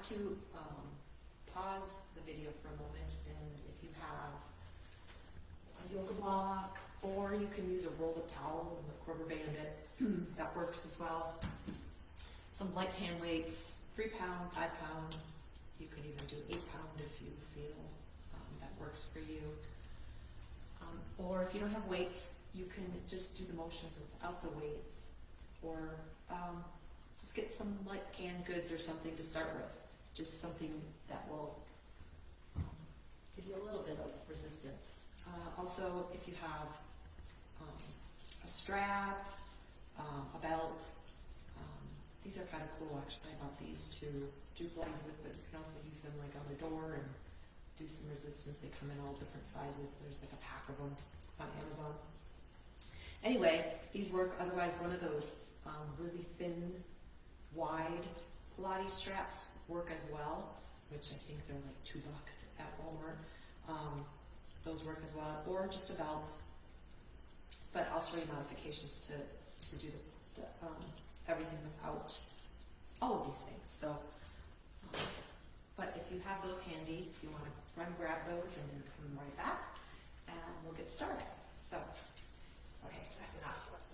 to pause the video for a moment, and if you have a yoga block, or you can use a rolled up towel and rubber band it, that works as well. Some light hand weights, 3 pound, 5 pound, you could even do 8 pound if you feel that works for you. Or if you don't have weights, you can just do the motions without the weights, or just get some light canned goods or something to start with. Just something that will give you a little bit of resistance. Also, if you have a strap, a belt, these are kind of cool actually. I bought these to do bloodies with, but you can also use them like on the door and do some resistance. They come in all different sizes. There's like a pack of them on Amazon. Anyway, these work. Otherwise, one of those really thin, wide Pilates straps work as well, which I think they're like $2 at Walmart. Those work as well, or just a belt. But I'll show you modifications to do the everything without all of these things. So, but if you have those handy, if you want to run grab those and then come right back, and we'll get started. So, okay, that's enough.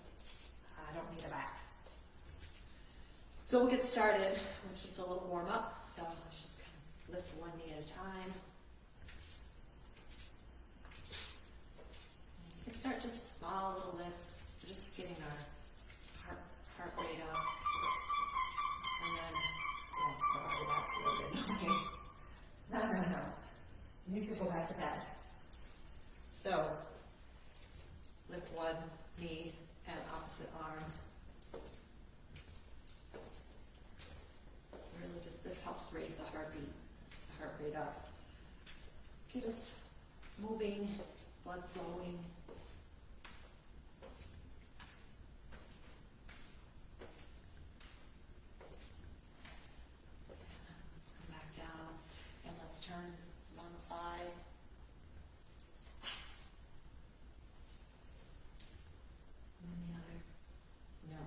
I don't need a back. So we'll get started with just a little warm up. So let's just kind of lift one knee at a time. You can start just small little lifts. We're just getting our heart rate up. And then, oh, sorry, that's a little bit okay. No. You need to go back to bed. So, lift one knee and opposite arm. So really just, this helps raise the heart rate up. Get us moving, blood flowing. Let's come back down and let's turn one side. And then the other. No.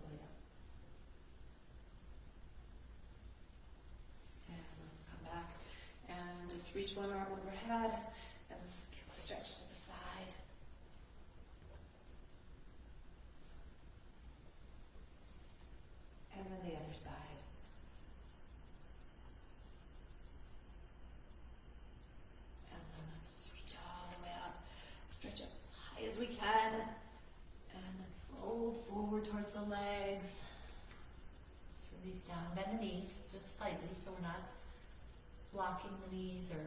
Oh yeah. And let's come back and just reach one arm overhead and let's give a stretch to the side. And then the other side. And then let's just reach all the way up. Stretch up as high as we can. And then fold forward towards the legs. Just release down. Bend the knees just slightly so we're not blocking the knees or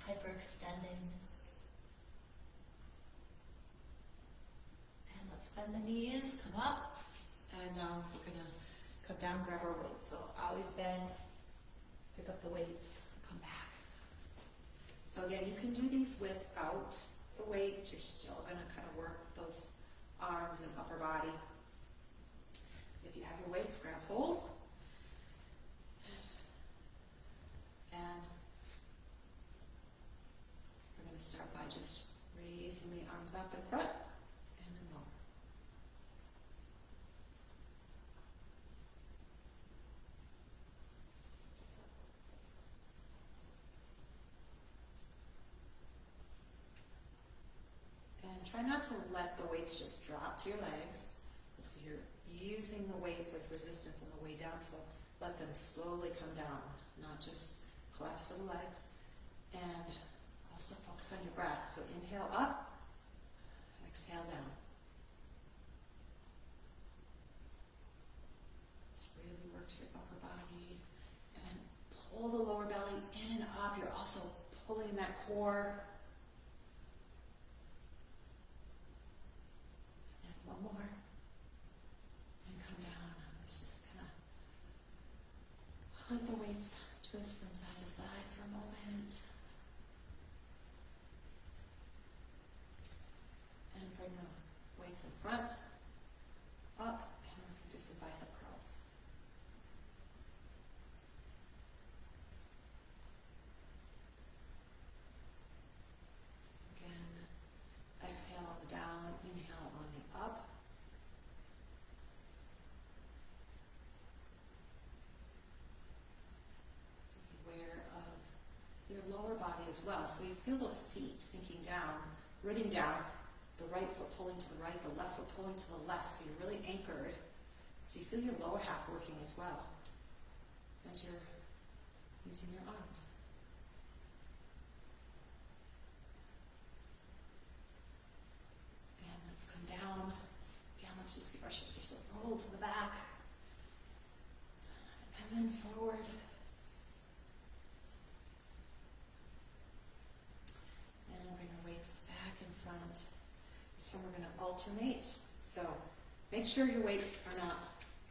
hyperextending. And let's bend the knees, come up. And now we're going to come down, grab our weights. So always bend, pick up the weights, come back. So again, you can do these without the weights. You're still going to kind of work those arms and upper body. If you have your weights, grab hold. And we're going to start by just raising the arms up in front and then lower. And try not to let the weights just drop to your legs. So you're using the weights as resistance on the way down, so let them slowly come down, not just collapse to the legs. And also focus on your breath. So inhale up, exhale down. This really works your upper body. And then pull the lower belly in and up. You're also pulling that core. And one more. And come down. Let's just kind of let the weights twist from side to side for a moment. And bring the weights in front, up, and do some bicep curls. Again, exhale on the down, inhale on the up. as well. So you feel those feet sinking down, rooting down, the right foot pulling to the right, the left foot pulling to the left, so you're really anchored. So you feel your lower half working as well as you're using your arms. And let's come down. Again, let's just give our shoulders a roll to the back. And then forward. And bring our weights back in front. This time we're going to alternate. So make sure your weights are not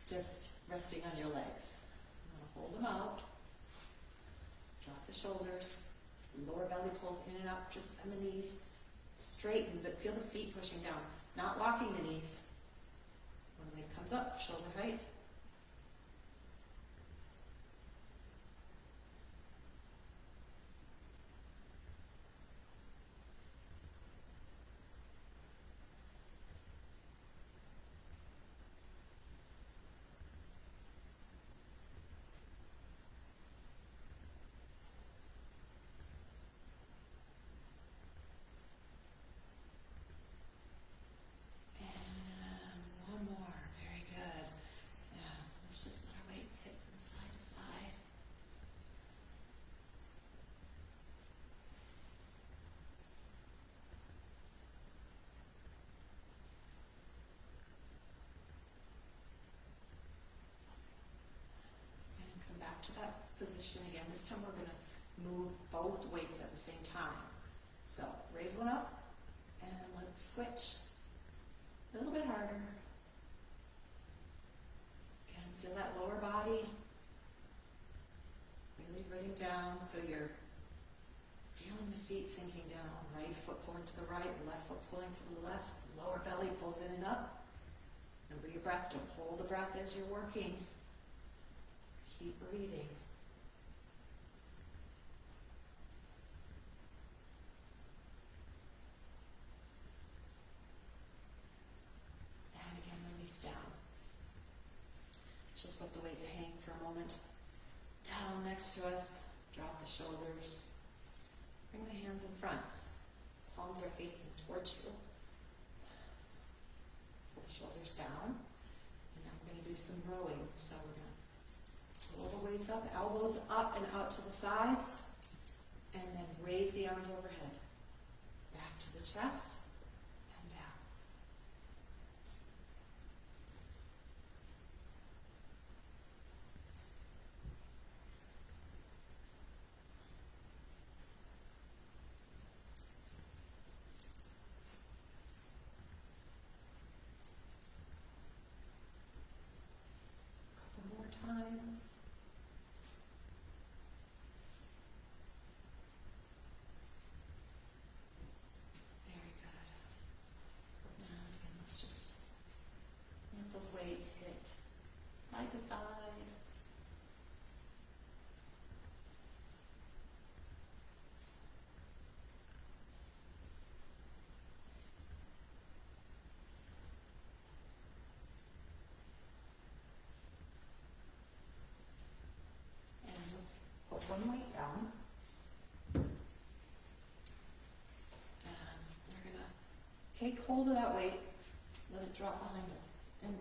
just resting on your legs. I'm going to hold them out. Drop the shoulders. Lower belly pulls in and up. Just bend the knees. Straighten, but feel the feet pushing down. Not locking the knees. When the weight comes up, shoulder height. To that position again. This time we're going to move both weights at the same time. So raise one up and let's switch. A little bit harder. Again, feel that lower body really rooting down, so you're feeling the feet sinking down. Right foot pulling to the right, left foot pulling to the left. Lower belly pulls in and up. Remember your breath. Don't hold the breath as you're working. Keep breathing. And again, release down. Just let the weights hang for a moment. Down next to us. Drop the shoulders. Bring the hands in front. Palms are facing towards you. Pull the shoulders down. And now we're going to do some rowing. So we're going to pull the weights up, elbows up and out to the sides, and then raise the arms overhead. Back to the chest, and down. A couple more times. Weights hit side to side. And let's put one weight down. And we're going to take hold of that weight, let it drop behind us. And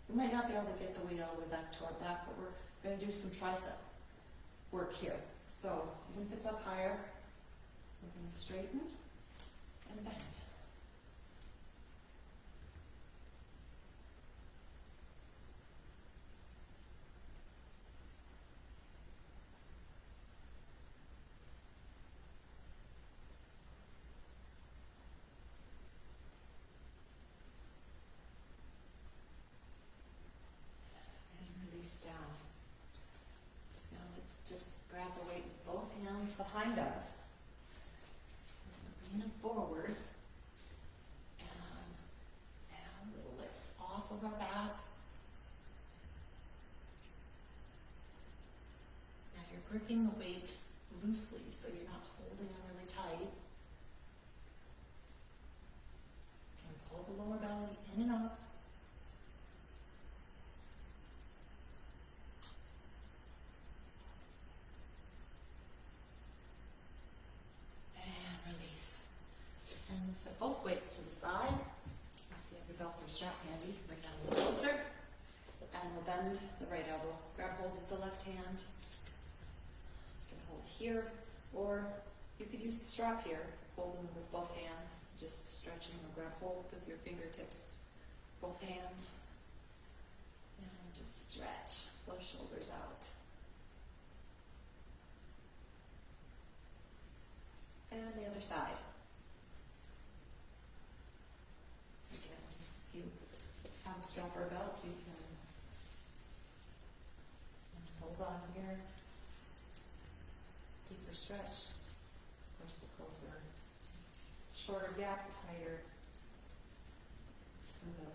we might not be able to get the weight all the way back to our back, but we're going to do some tricep work here. So even if it's up higher, we're going to straighten and bend. Down. Now let's just grab the weight with both hands behind us. Lean it forward. And little lifts off of our back. Now you're gripping the weight loosely, so you're not holding it really tight. You can pull the lower belly in and up. And we'll bend the right elbow. Grab hold of the left hand. You can hold here, or you could use the strap here. Hold them with both hands, just stretching, or grab hold with your fingertips, both hands. And just stretch, blow shoulders out. And the other side. Again, just if you have a strap or a belt, you can hold on here. Deeper stretch. Of course, the closer, shorter gap, the tighter, and the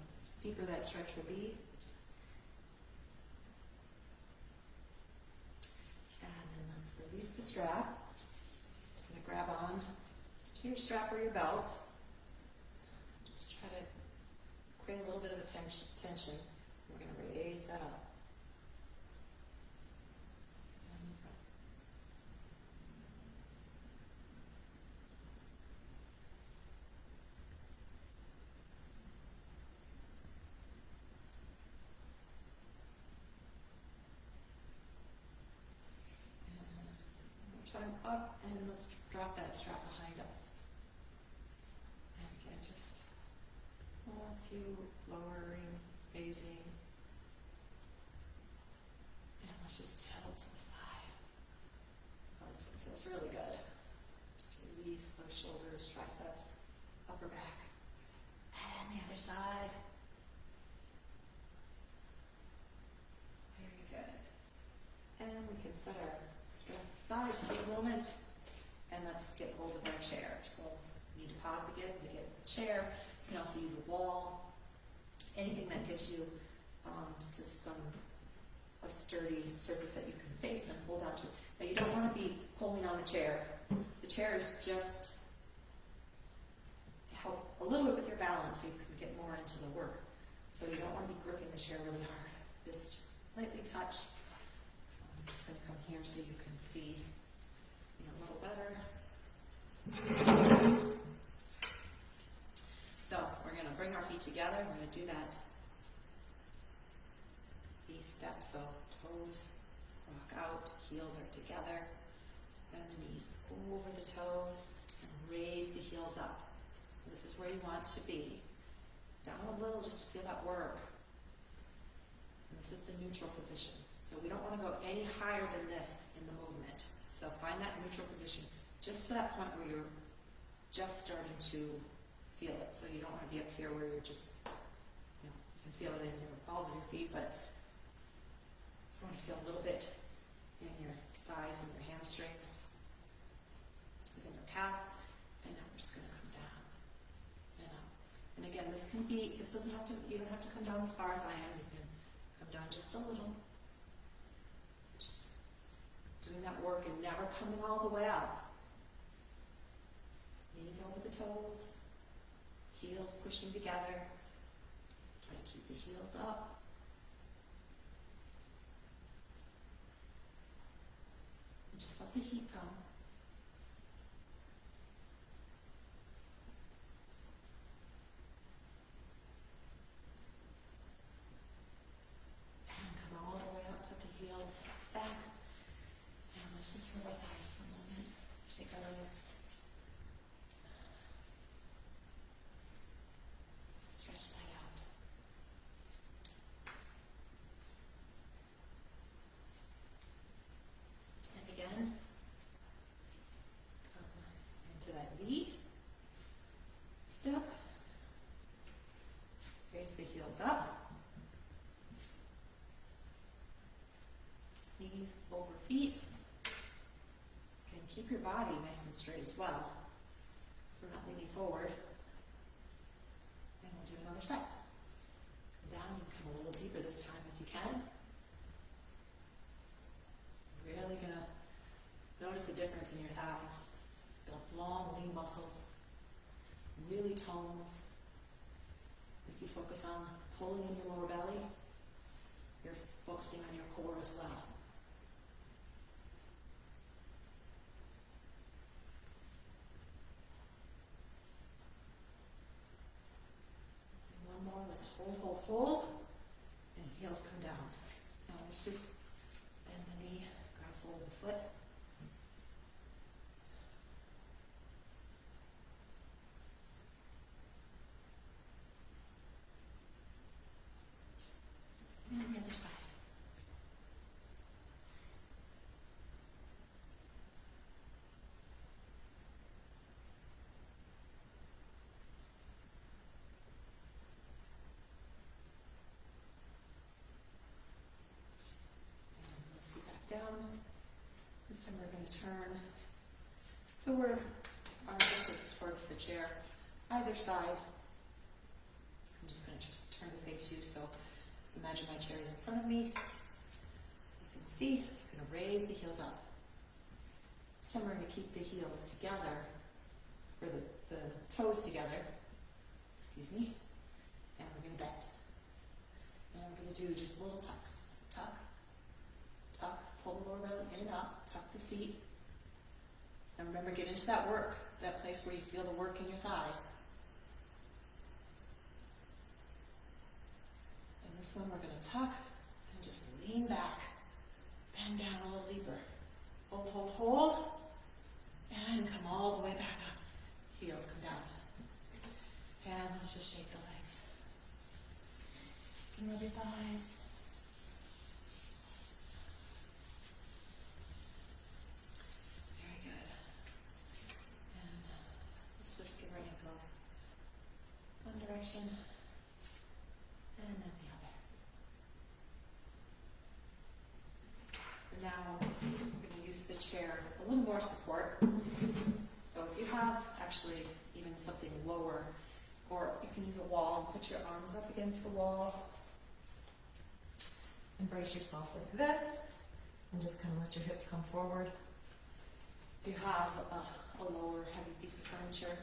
deeper that stretch will be. And then let's release the strap. I'm going to grab on to your strap or your belt. Just try to create a little bit of a tension. We're going to raise that up. And in front. And one more time up, and let's drop that strap behind us. And again, just a few lowering, raising. And let's just tilt to the side. Oh, this one feels really good. Just release those shoulders, triceps, upper back. And the other side. Very good. And we can set our strap aside for a moment. And let's get hold of our chair. So you need to pause again to get a chair. You can also use a wall, anything that gives you just a sturdy surface that you can face and hold on to. Now you don't want to be pulling on the chair. The chair is just to help a little bit with your balance so you can get more into the work. So you don't want to be gripping the chair really hard. Just lightly touch. I'm just going to come here so you can see me a little better. So we're going to bring our feet together. We're going to do that V-step. So toes rock out, heels are together, bend the knees over the toes, and raise the heels up. And this is where you want to be. Down a little, just feel that work. And this is the neutral position. So we don't want to go any higher than this in the movement. So find that neutral position just to that point where you're just starting to feel it. So you don't want to be up here where you're just, you can feel it in your balls of your feet, but you want to feel a little bit in your thighs and your hamstrings, even your calves. And now we're just going to come down and up. And again, this doesn't have to, you don't have to come down as far as I am. You can come down just a little. Just doing that work and never coming all the way up. Knees over the toes. Heels pushing together. Try to keep the heels up. And just let the heat come. And come all the way up, put the heels back. And let's just rub our thighs for a moment. Shake our legs. Stretch that out. And again, come into that V step. Raise the heels up. Knees over feet. Okay, keep your body nice and straight as well. So we're not leaning forward. And we'll do another side. Come down and come a little deeper this time if you can. Really gonna notice a difference in your thighs. It's built long, lean muscles. Really tones. If you focus on pulling in your lower belly, you're focusing on your core as well. And one more, let's hold, and heels come down. it's just bend the knee, grab hold of the foot. And the other side. Down. This time we're going to turn. So our hip is towards the chair, either side. I'm just going to turn to face you. So imagine my chair is in front of me. So you can see, I'm going to raise the heels up. This time we're going to keep the heels together, or the toes together. Excuse me. And we're going to bend. And we're going to do just little tucks. Tuck. Tuck, pull the lower belly in and up, tuck the seat. And remember, get into that work, that place where you feel the work in your thighs. And this one we're going to tuck and just lean back, bend down a little deeper. Hold, hold, hold, and come all the way back up. Heels come down. And let's just shake the legs. You can rub your thighs. One direction, and then the other. And now we're going to use the chair a little more support. So if you have actually even something lower, or you can use a wall and put your arms up against the wall. And brace yourself like this, and just kind of let your hips come forward. If you have a lower heavy piece of furniture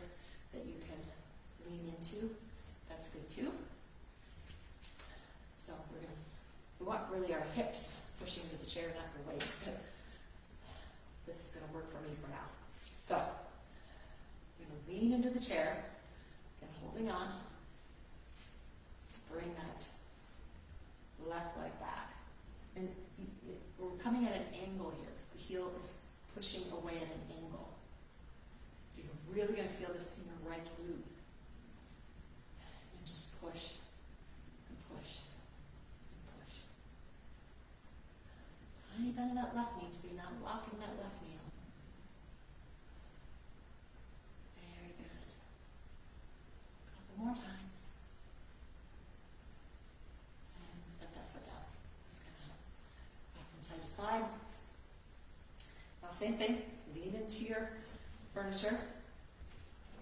that you can lean into, that's good too. So we want really our hips pushing into the chair, not your waist, but this is going to work for me for now. So I'm going to lean into the chair, again holding on, bring that left leg back. And we're coming at an angle here. The heel is pushing away at an angle. So you're really going to feel this in your right glute. And just push and push and push. Tiny bend in that left knee so you're not locking that left knee up. Very good. A couple more times. And step that foot down. Just kind of back from side to side. Now same thing, lean into your furniture.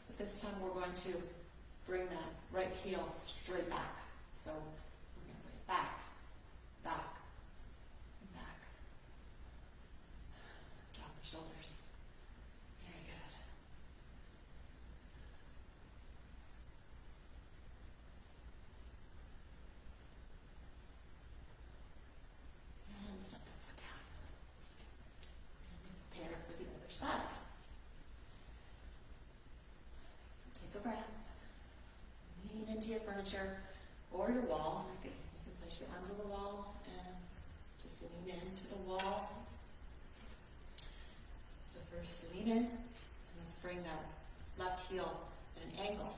But this time we're going to bring that right heel straight back. So we're going to bring it back, back, and back. Drop the shoulders. Very good. And step that foot down. And prepare for the other side. So take a breath. Lean into your furniture or your wall. You can place your arms on the wall and just lean into the wall. So first lean in, and let's bring that left heel at an angle.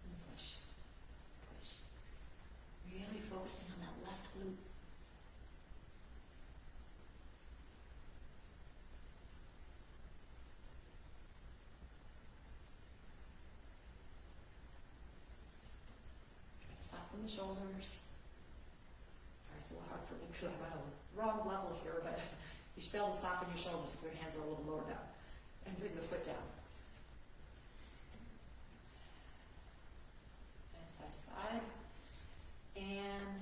And push, push. Really focusing on that left glute. Soften the shoulders. Sorry, it's a little hard for me because I'm at a wrong level here, but you should be able to soften your shoulders if your hands are a little lower down. And bring the foot down. And side to side. And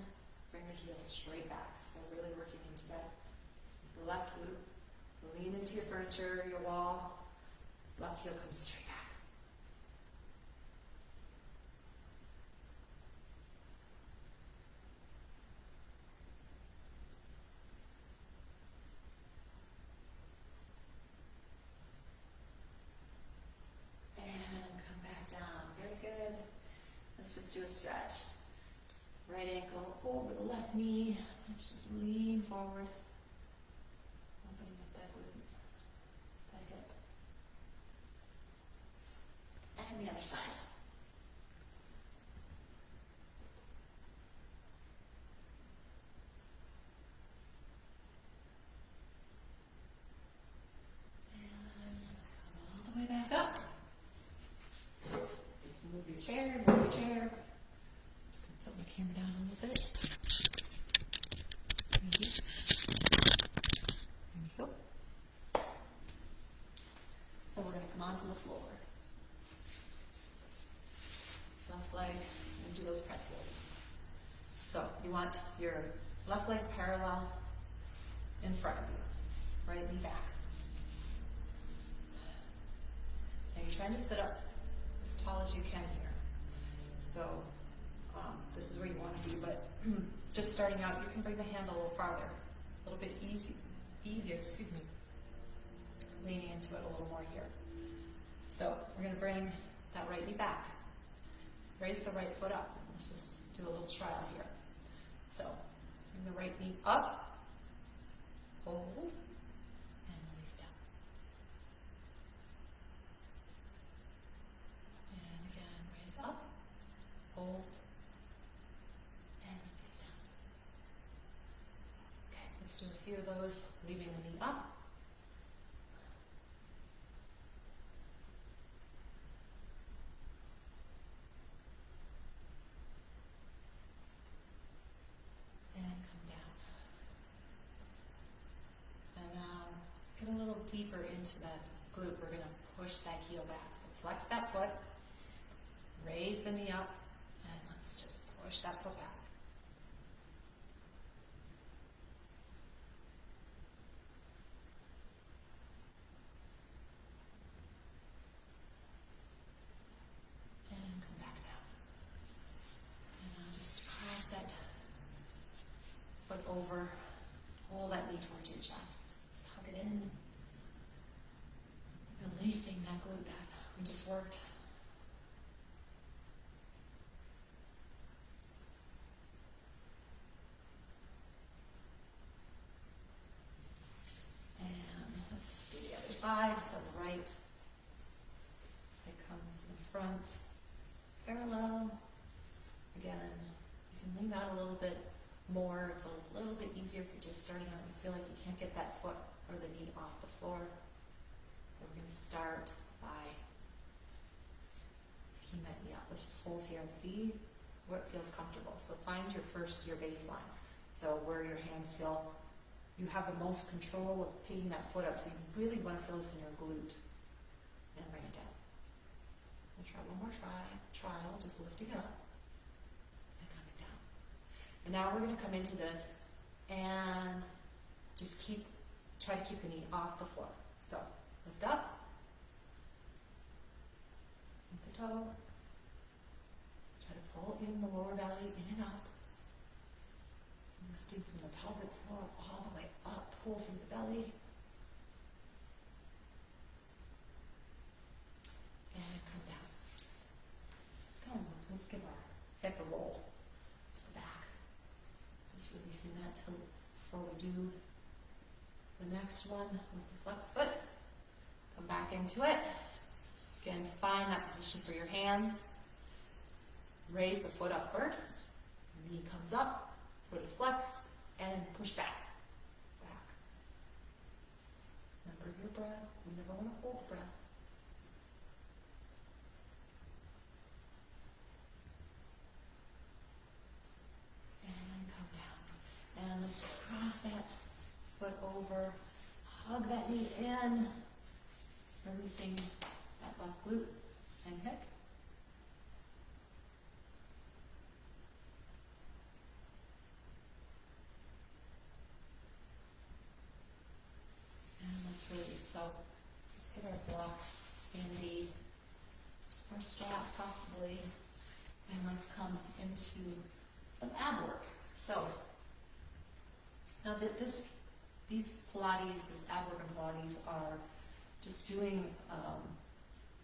bring the heels straight back. So really working into that left glute. Lean into your furniture, your wall. Left heel comes straight back. Let's just do a stretch. Right ankle over the left knee. knee. Let's just lean forward. Opening up that glute, that hip. And the other side. Way back up. Move your chair, move your chair. Just gonna tilt my camera down a little bit. There you go. So we're gonna come onto the floor. Left leg, and do those pretzels. So you want your left leg parallel in front of you, right knee back. And you're trying to sit up as tall as you can here. So this is where you want to be, but just starting out, you can bring the hand a little farther, a little bit easier, excuse me, leaning into it a little more here. So we're going to bring that right knee back. Raise the right foot up. Let's just do a little trial here. So bring the right knee up, hold, and release down. Up, hold, and release down. Okay, let's do a few of those, leaving the knee up. And come down. And now, get a little deeper into that glute. We're going to push that heel back. So flex that foot. Raise the knee up, and let's just push that foot back. And come back down. And now just cross that foot over, pull that knee towards your chest. Just hug it in, releasing that glute that we just worked. Side, so the right leg comes in front, parallel. Again, you can lean out a little bit more. It's a little bit easier if you're just starting out and you feel like you can't get that foot or the knee off the floor. So we're going to start by picking that knee up. Let's just hold here and see where it feels comfortable. So find your baseline. So where your hands feel you have the most control of picking that foot up, so you really want to feel this in your glute. And bring it down. We'll try one more trial, just lifting it up and coming down. And now we're going to come into this and just try to keep the knee off the floor. So lift up, with the toe, try to pull in the lower belly, in and up. Lifting from the pelvic floor all the way up, pull through the belly. And come down. Let's give our hip a roll to the back. Just releasing that before we do the next one with the flex foot. Come back into it. Again, find that position for your hands. Raise the foot up first. Knee comes up, foot is flexed, and push back. Remember your breath. We never want to hold the breath. And come down. And let's just cross that foot over. Hug that knee in. Releasing that left glute and hip. Release. So just get our block handy, or strap possibly, and let's come into some ab work. So now that these Pilates, this ab work and Pilates are just doing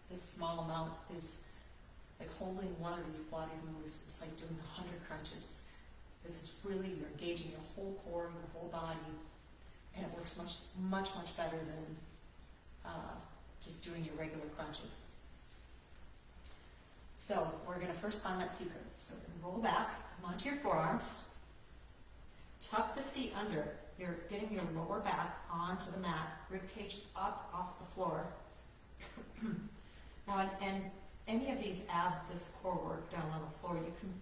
this small amount is like holding one of these Pilates moves. It's like doing 100 crunches. This is really, you're engaging your whole core, your whole body, and it works much, much, much better than just doing your regular crunches. So we're going to first find that C curve. So we're going to roll back, come onto your forearms, tuck the seat under. You're getting your lower back onto the mat, rib cage up off the floor. Now, and any of these this core work down on the floor, you can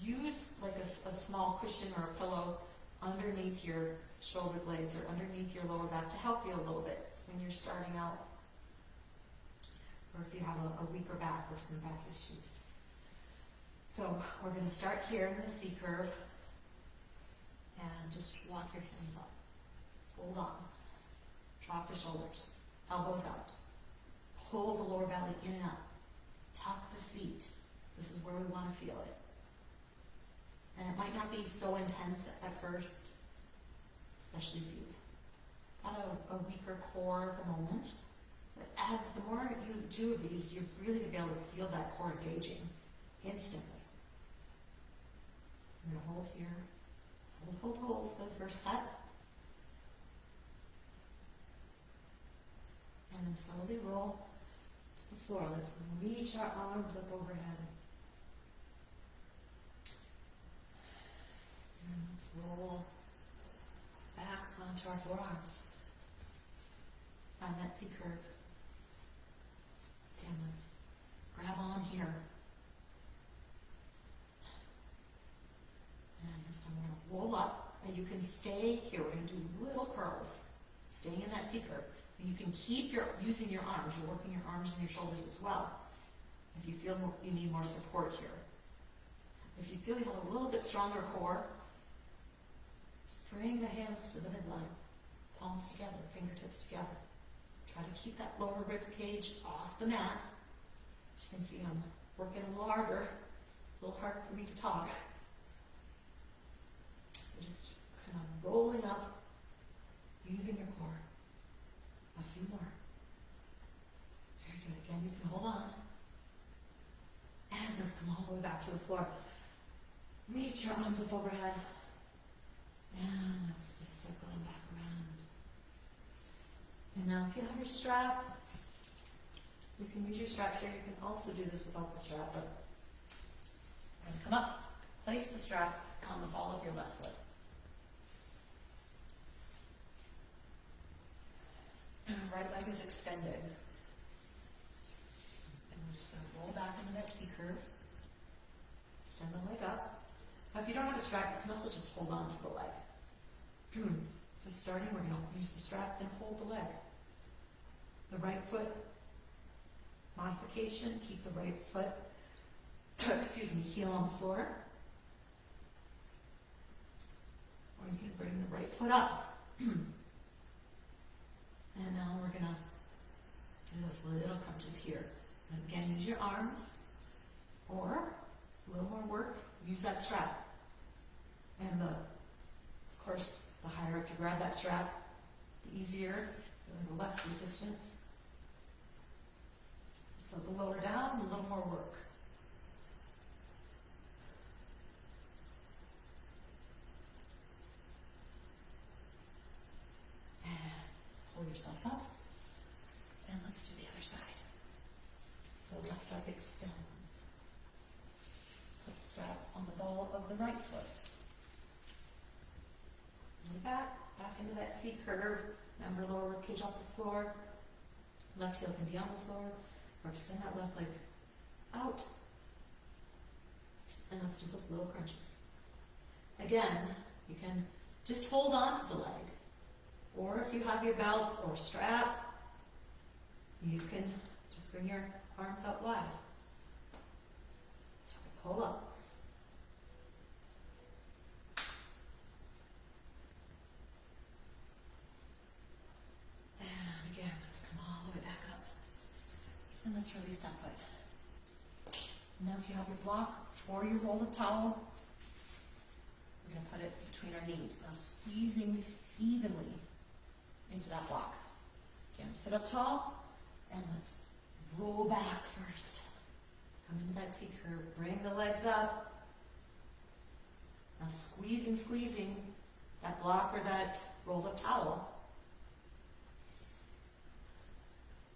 use like a small cushion or a pillow underneath your shoulder blades or underneath your lower back to help you a little bit when you're starting out, or if you have a weaker back or some back issues. So we're going to start here in the C curve and just walk your hands up. Hold on. Drop the shoulders. Elbows out. Pull the lower belly in and up. Tuck the seat. This is where we want to feel it. And it might not be so intense at first, especially if you've got a weaker core at the moment. But as the more you do of these, you're really going to be able to feel that core engaging instantly. I'm going to hold here. Hold for the first set. And then slowly roll to the floor. Let's reach our arms up overhead. And let's roll back onto our forearms. Find that C curve. And let's grab on here. And this time we're going to roll up. And you can stay here. We're going to do little curls. Staying in that C curve. And you can keep using your arms. You're working your arms and your shoulders as well. If you feel you need more support here. If you feel you have a little bit stronger core, just bring the hands to the midline. Palms together, fingertips together. Try to keep that lower rib cage off the mat. As you can see, I'm working a little harder for me to talk. So just keep kind of rolling up, using your core. A few more. Very good. Again, you can hold on. And let's come all the way back to the floor. Reach your arms up overhead. And let's just circle them back around. And now if you have your strap, you can use your strap here. You can also do this without the strap, but we're going to come up, place the strap on the ball of your left foot. Right leg is extended. And we're just going to roll back into that C curve. Extend the leg up. Now if you don't have a strap, you can also just hold on to the leg. So starting, we're going to use the strap and hold the leg. The right foot modification, keep the right foot, heel on the floor. Or you can bring the right foot up. And now we're going to do those little crunches here. And again, use your arms, or a little more work, use that strap. And of course, the higher up you grab that strap, the easier, the less resistance. So the lower down, a little more work. Pull yourself up, and let's do the other side. So left leg extends. Put the strap on the ball of the right foot. And back into that C curve. Remember, lower rib cage off the floor. Left heel can be on the floor, or extend that left leg out. And let's do those little crunches. Again, you can just hold on to the leg. Or if you have your belt or strap, you can just bring your arms out wide. Pull up. And again, let's come all the way back up. And let's release that foot. Now if you have your block or your roll of towel, we're going to put it between our knees. Now squeezing evenly into that block. Again, sit up tall, and let's roll back first. Come into that C curve, bring the legs up, Now squeezing that block or that rolled up towel.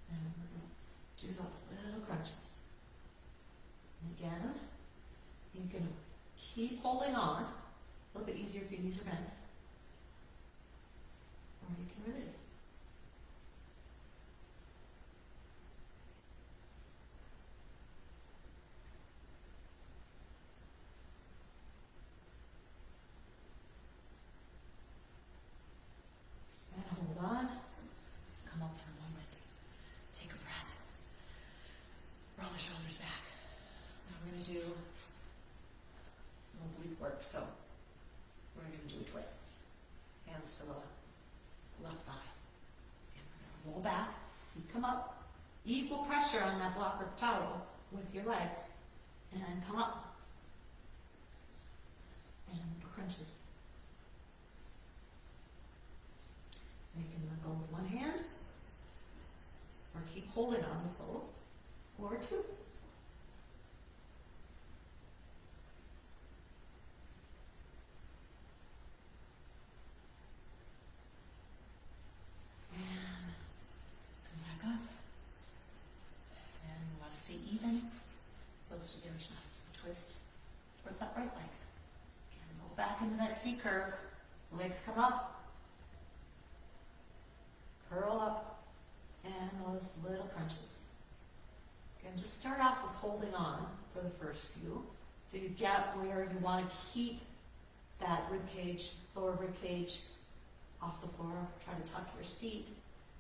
And we're going to do those little crunches. And again, you can keep holding on. A little bit easier if your knees are bent. Or you can release. And hold on. Let's come up for a moment. Take a breath. Roll the shoulders back. Now we're going to do some oblique work. So we're going to do a twist. Hands to the left thigh. And we're going to roll back. You come up. Equal pressure on that block or towel with your legs. And come up. And crunches. So you can let go with one hand. Or keep holding on with both. Or two. So it's to the other side. So twist towards that right leg. Again, roll back into that C curve. Legs come up. Curl up. And those little crunches. Again, just start off with holding on for the first few. So you get where you want to keep that rib cage, lower rib cage off the floor. Try to tuck your seat.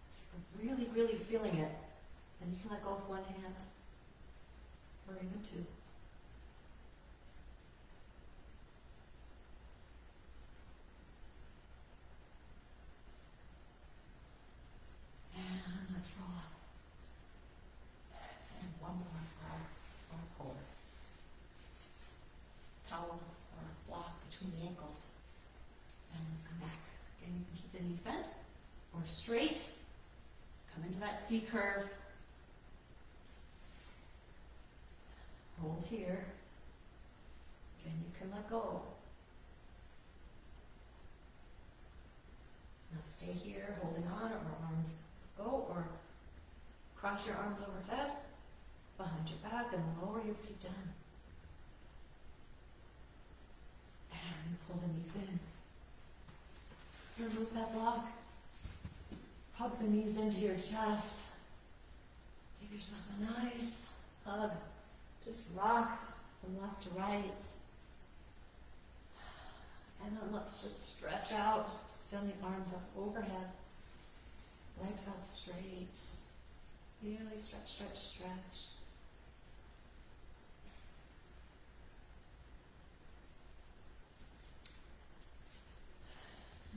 So you're really feeling it. And you can let go with one hand. Or even two. And let's roll up. And one more for our core. Towel or block between the ankles. And let's come back. Again, you can keep the knees bent or straight. Come into that C curve. Hold here. Again, you can let go. Now stay here, holding on, or arms go, or cross your arms overhead, behind your back, and lower your feet down. And pull the knees in. Remove that block. Hug the knees into your chest. Give yourself a nice hug. Just rock from left to right. And then let's just stretch out. Extend the arms up overhead. Legs out straight. Really stretch.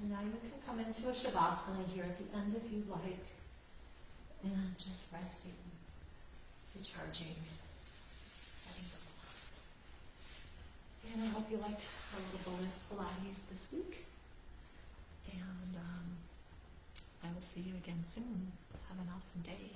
And now you can come into a Shavasana here at the end if you'd like. And just resting, recharging. And I hope you liked our little bonus Pilates this week. And I will see you again soon. Have an awesome day.